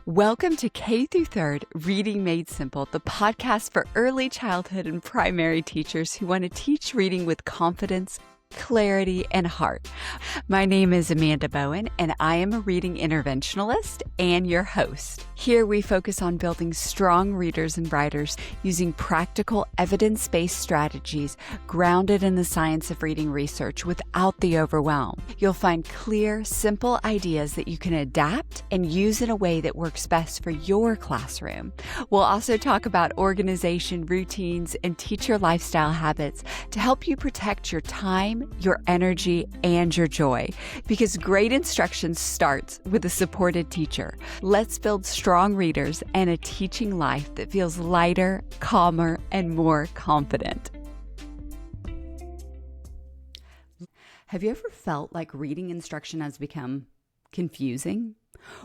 Welcome to K through 3rd Reading Made Simple, the podcast for early childhood and primary teachers who want to teach reading with confidence, clarity, and heart. My name is Amanda Bowen, and I am a reading interventionalist and your host. Here we focus on building strong readers and writers using practical, evidence-based strategies grounded in the science of reading research without the overwhelm. You'll find clear, simple ideas that you can adapt and use in a way that works best for your classroom. We'll also talk about organization, routines, and teacher lifestyle habits to help you protect your time, your energy, and your joy, because great instruction starts with a supported teacher. Let's build strong readers and a teaching life that feels lighter, calmer, and more confident. Have you ever felt like reading instruction has become confusing?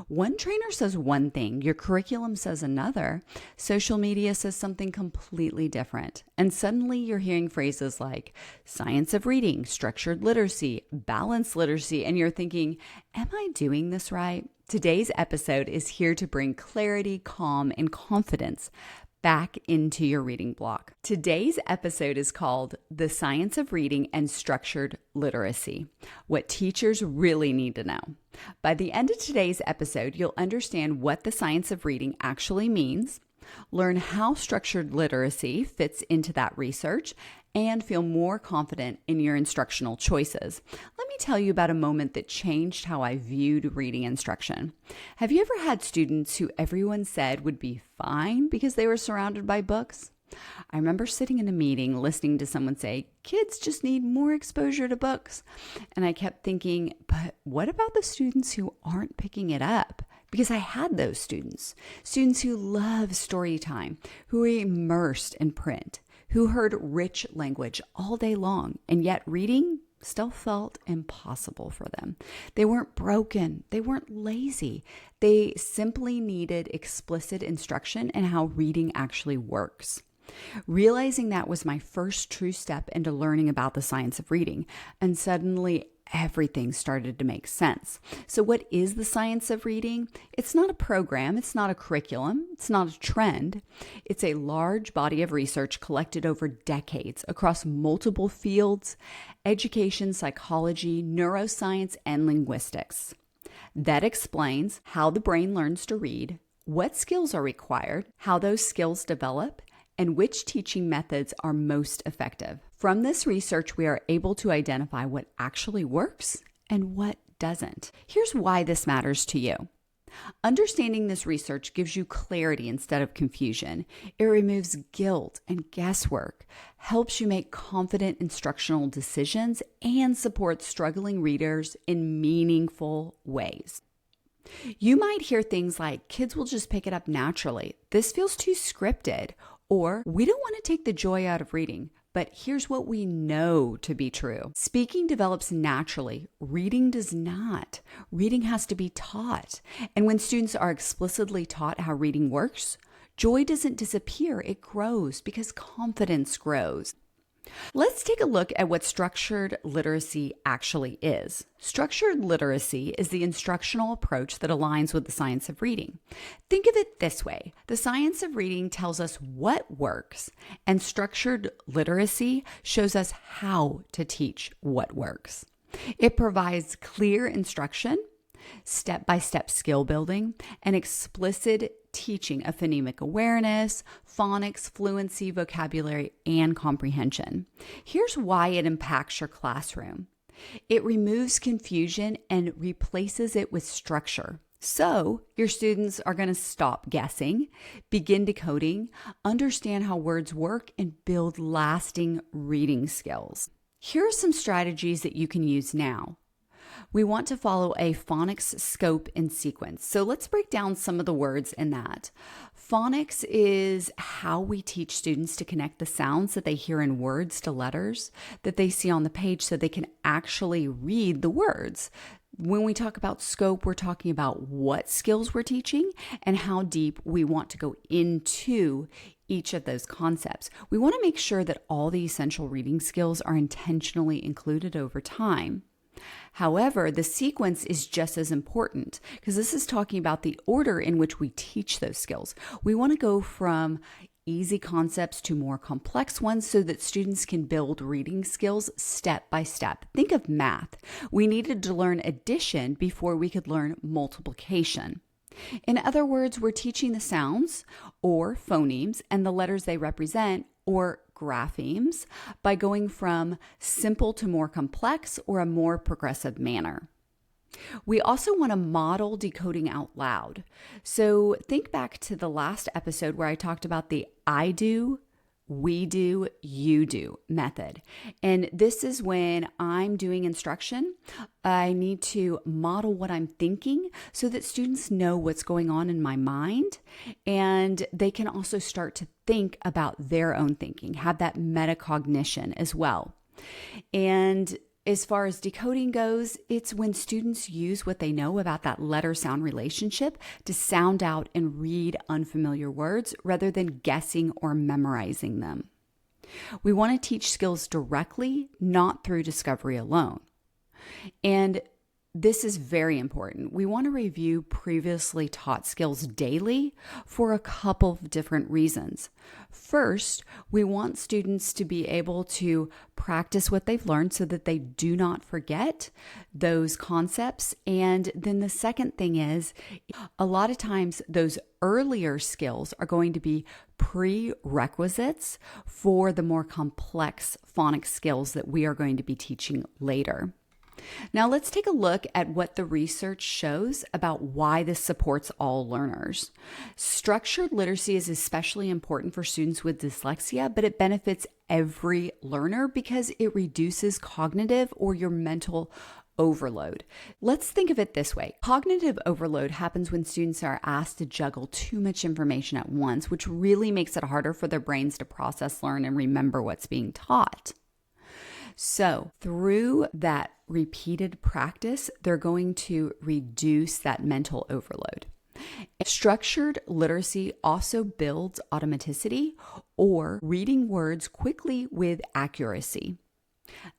One trainer says one thing, your curriculum says another, social media says something completely different, and suddenly you're hearing phrases like science of reading, structured literacy, balanced literacy, and you're thinking, am I doing this right? Today's episode is here to bring clarity, calm, and confidence back into your reading block. Today's episode is called The Science of Reading and Structured Literacy, What Teachers Really Need to Know. By the end of today's episode, you'll understand what the science of reading actually means, learn how structured literacy fits into that research, and feel more confident in your instructional choices. Let me tell you about a moment that changed how I viewed reading instruction. Have you ever had students who everyone said would be fine because they were surrounded by books? I remember sitting in a meeting listening to someone say, kids just need more exposure to books. And I kept thinking, but what about the students who aren't picking it up? Because I had those students who love story time, who are immersed in print, who heard rich language all day long, and yet reading still felt impossible for them. They weren't broken. They weren't lazy. They simply needed explicit instruction in how reading actually works. Realizing that was my first true step into learning about the science of reading, and suddenly everything started to make sense. So what is the science of reading? It's not a program. It's not a curriculum. It's not a trend. It's a large body of research collected over decades across multiple fields: education, psychology, neuroscience, and linguistics. That explains how the brain learns to read, what skills are required, how those skills develop, and which teaching methods are most effective. From this research, we are able to identify what actually works and what doesn't. Here's why this matters to you. Understanding this research gives you clarity instead of confusion. It removes guilt and guesswork, helps you make confident instructional decisions, and supports struggling readers in meaningful ways. You might hear things like, kids will just pick it up naturally. This feels too scripted. Or, we don't want to take the joy out of reading, but here's what we know to be true. Speaking develops naturally. Reading does not. Reading has to be taught. And when students are explicitly taught how reading works, joy doesn't disappear. It grows because confidence grows. Let's take a look at what structured literacy actually is. Structured literacy is the instructional approach that aligns with the science of reading. Think of it this way. The science of reading tells us what works, and structured literacy shows us how to teach what works. It provides clear instruction, step-by-step skill building, and explicit teaching of phonemic awareness, phonics, fluency, vocabulary, and comprehension. Here's why it impacts your classroom. It removes confusion and replaces it with structure. So your students are going to stop guessing, begin decoding, understand how words work, and build lasting reading skills. Here are some strategies that you can use now. We want to follow a phonics scope and sequence. So let's break down some of the words in that. Phonics is how we teach students to connect the sounds that they hear in words to letters that they see on the page so they can actually read the words. When we talk about scope, we're talking about what skills we're teaching and how deep we want to go into each of those concepts. We want to make sure that all the essential reading skills are intentionally included over time. However, the sequence is just as important because this is talking about the order in which we teach those skills. We want to go from easy concepts to more complex ones so that students can build reading skills step by step. Think of math. We needed to learn addition before we could learn multiplication. In other words, we're teaching the sounds or phonemes and the letters they represent or graphemes by going from simple to more complex or a more progressive manner. We also want to model decoding out loud. So think back to the last episode where I talked about the I do, we do, you do method. And this is when I'm doing instruction. I need to model what I'm thinking so that students know what's going on in my mind. And they can also start to think about their own thinking, have that metacognition as well. And as far as decoding goes, it's when students use what they know about that letter-sound relationship to sound out and read unfamiliar words rather than guessing or memorizing them. We want to teach skills directly, not through discovery alone. And this is very important. We want to review previously taught skills daily for a couple of different reasons. First, we want students to be able to practice what they've learned so that they do not forget those concepts. And then the second thing is, a lot of times those earlier skills are going to be prerequisites for the more complex phonics skills that we are going to be teaching later. Now let's take a look at what the research shows about why this supports all learners. Structured literacy is especially important for students with dyslexia, but it benefits every learner because it reduces cognitive or your mental overload. Let's think of it this way. Cognitive overload happens when students are asked to juggle too much information at once, which really makes it harder for their brains to process, learn, and remember what's being taught. So through that repeated practice, they're going to reduce that mental overload. Structured literacy also builds automaticity or reading words quickly with accuracy.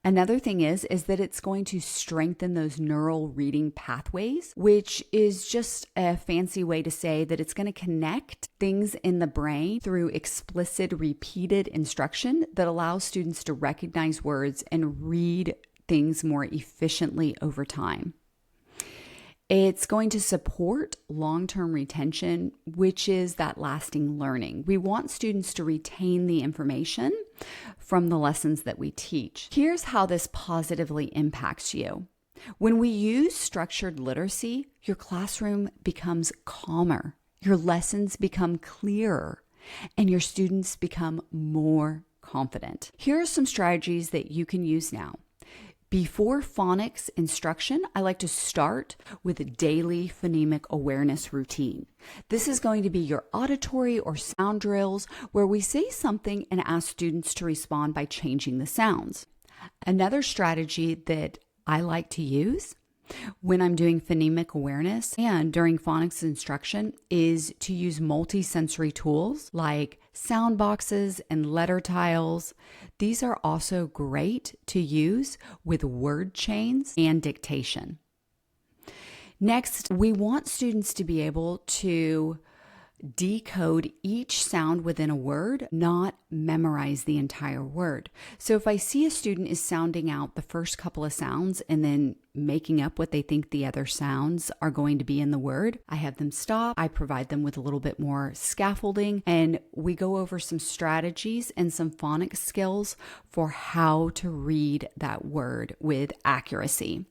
Another thing is that it's going to strengthen those neural reading pathways, which is just a fancy way to say that it's going to connect things in the brain through explicit repeated instruction that allows students to recognize words and read things more efficiently over time. It's going to support long-term retention, which is that lasting learning. We want students to retain the information from the lessons that we teach. Here's how this positively impacts you. When we use structured literacy, your classroom becomes calmer, your lessons become clearer, and your students become more confident. Here are some strategies that you can use now. Before phonics instruction, I like to start with a daily phonemic awareness routine. This is going to be your auditory or sound drills where we say something and ask students to respond by changing the sounds. Another strategy that I like to use when I'm doing phonemic awareness and during phonics instruction is to use multi-sensory tools like sound boxes and letter tiles. These are also great to use with word chains and dictation. Next, we want students to be able to decode each sound within a word, not memorize the entire word. So if I see a student is sounding out the first couple of sounds and then making up what they think the other sounds are going to be in the word, I have them stop. I provide them with a little bit more scaffolding, and we go over some strategies and some phonics skills for how to read that word with accuracy.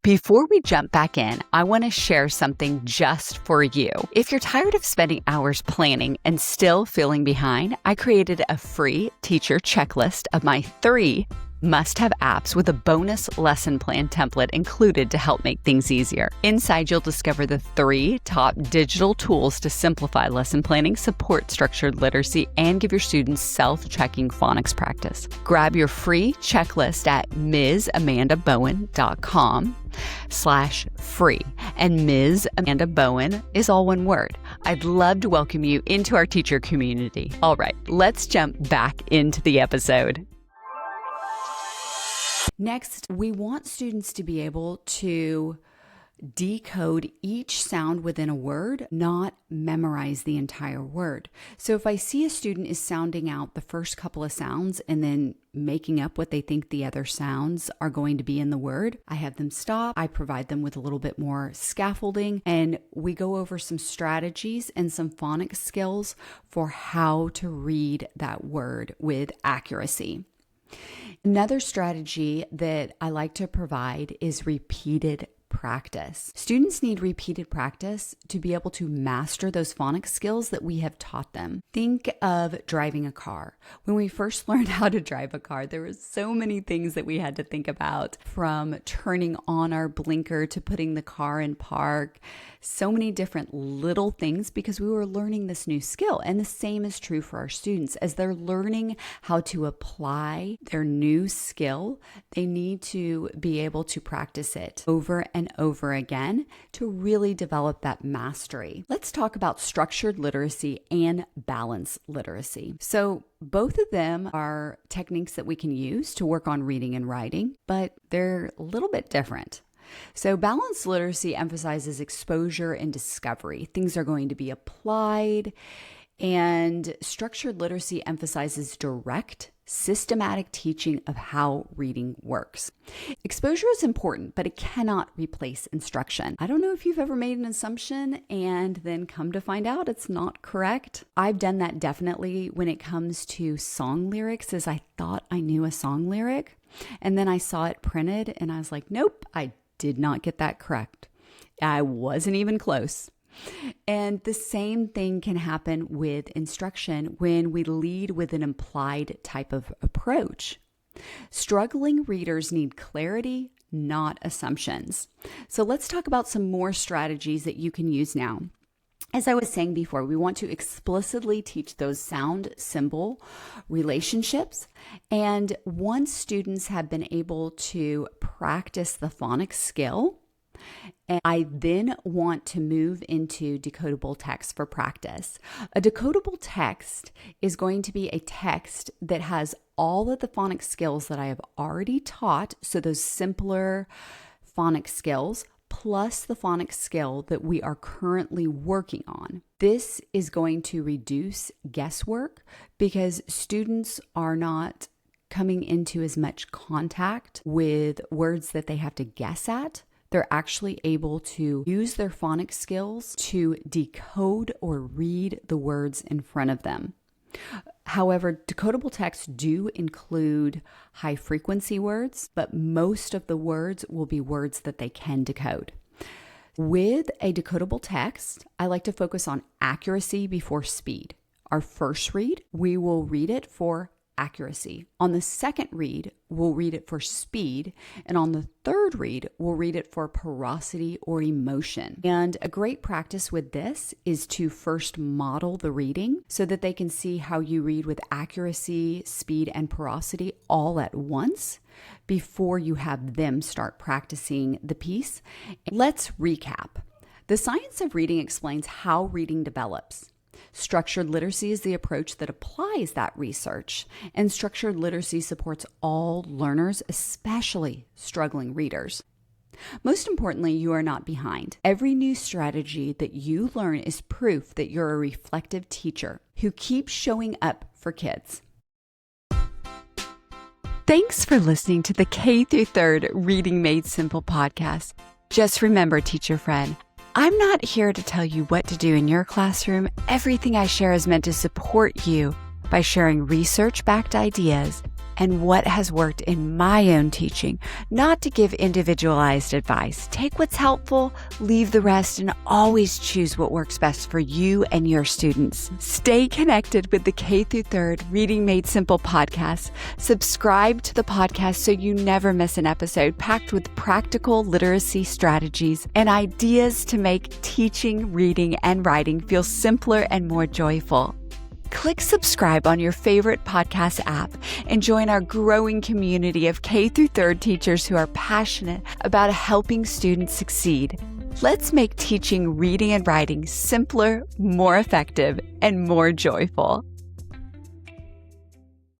Before we jump back in, I want to share something just for you. If you're tired of spending hours planning and still feeling behind, I created a free teacher checklist of my 3 must-have apps with a bonus lesson plan template included to help make things easier. Inside, you'll discover the 3 top digital tools to simplify lesson planning, support structured literacy, and give your students self-checking phonics practice. Grab your free checklist at MsAmandaBowen.com/free. And Ms. Amanda Bowen is all one word. I'd love to welcome you into our teacher community. All right, let's jump back into the episode. Next, we want students to be able to decode each sound within a word, not memorize the entire word. So if I see a student is sounding out the first couple of sounds and then making up what they think the other sounds are going to be in the word, I have them stop. I provide them with a little bit more scaffolding, and we go over some strategies and some phonics skills for how to read that word with accuracy. Another strategy that I like to provide is repeated practice. Students need repeated practice to be able to master those phonics skills that we have taught them. Think of driving a car. When we first learned how to drive a car, there were so many things that we had to think about, from turning on our blinker to putting the car in park. So many different little things because we were learning this new skill. And the same is true for our students. As they're learning how to apply their new skill, they need to be able to practice it over and over again to really develop that mastery. Let's talk about structured literacy and balanced literacy. So both of them are techniques that we can use to work on reading and writing, but they're a little bit different. So balanced literacy emphasizes exposure and discovery. Things are going to be applied, and structured literacy emphasizes direct, systematic teaching of how reading works. Exposure is important, but it cannot replace instruction. I don't know if you've ever made an assumption and then come to find out it's not correct. I've done that definitely when it comes to song lyrics, as I thought I knew a song lyric, and then I saw it printed and I was like, nope, I did not get that correct. I wasn't even close. And the same thing can happen with instruction when we lead with an implied type of approach. Struggling readers need clarity, not assumptions. So let's talk about some more strategies that you can use now. As I was saying before, we want to explicitly teach those sound-symbol relationships. And once students have been able to practice the phonics skill, I then want to move into decodable text for practice. A decodable text is going to be a text that has all of the phonics skills that I have already taught, so those simpler phonics skills, plus the phonics skill that we are currently working on. This is going to reduce guesswork because students are not coming into as much contact with words that they have to guess at. They're actually able to use their phonics skills to decode or read the words in front of them. However, decodable texts do include high frequency words, but most of the words will be words that they can decode. With a decodable text, I like to focus on accuracy before speed. Our first read, we will read it for accuracy. On the second read, we'll read it for speed. And on the third read, we'll read it for porosity or emotion. And a great practice with this is to first model the reading so that they can see how you read with accuracy, speed, and porosity all at once before you have them start practicing the piece. Let's recap. The science of reading explains how reading develops. Structured literacy is the approach that applies that research, and structured literacy supports all learners, especially struggling readers. Most importantly, you are not behind. Every new strategy that you learn is proof that you're a reflective teacher who keeps showing up for kids. Thanks for listening to the K through 3rd Reading Made Simple podcast. Just remember, teacher friend, I'm not here to tell you what to do in your classroom. Everything I share is meant to support you by sharing research-backed ideas and what has worked in my own teaching, not to give individualized advice. Take what's helpful, leave the rest, and always choose what works best for you and your students. Stay connected with the K through 3rd Reading Made Simple podcast. Subscribe to the podcast so you never miss an episode packed with practical literacy strategies and ideas to make teaching, reading, and writing feel simpler and more joyful. Click subscribe on your favorite podcast app and join our growing community of K through 3rd teachers who are passionate about helping students succeed. Let's make teaching, reading, and writing simpler, more effective, and more joyful.